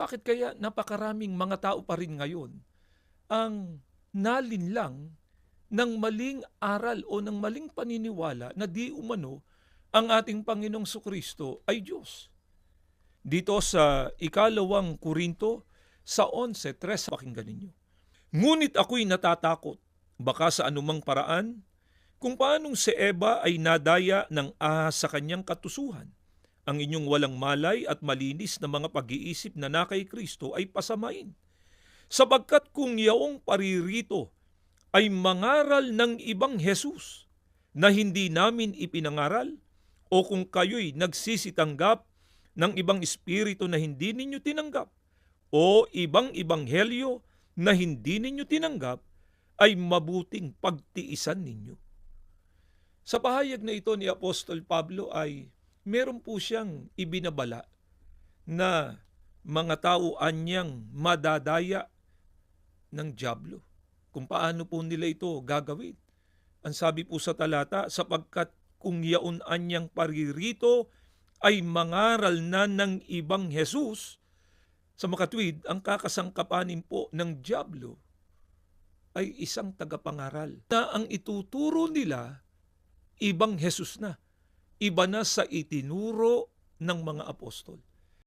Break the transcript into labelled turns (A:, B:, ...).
A: Bakit kaya napakaraming mga tao pa rin ngayon ang nalinlang ng maling aral o ng maling paniniwala na di umano ang ating Panginoong Sukristo ay Diyos? Dito sa ikalawang Korinto sa 11:3, pakinggan ninyo. Ngunit ako'y natatakot, baka sa anumang paraan, kung paanong si Eva ay nadaya ng ahas sa kanyang katusuhan. Ang inyong walang malay at malinis na mga pag-iisip na na kay Kristo ay pasamain. Sapagkat kung yaong paririto ay mangaral ng ibang Jesus na hindi namin ipinangaral, o kung kayo'y nagsisitanggap ng ibang espiritu na hindi ninyo tinanggap, o ibang ebanghelyo na hindi ninyo tinanggap, ay mabuting pagtiisan ninyo. Sa pahayag na ito ni Apostol Pablo ay meron po siyang ibinabala na mga tao anyang madadaya ng dyablo. Kung paano po nila ito gagawin. Ang sabi po sa talata, sapagkat kung yaon anyang paririto ay mangaral na ng ibang Jesus, sa makatwid, ang kakasangkapanin po ng dyablo ay isang tagapangaral na ang ituturo nila ibang Jesus na. Iba na sa itinuro ng mga apostol.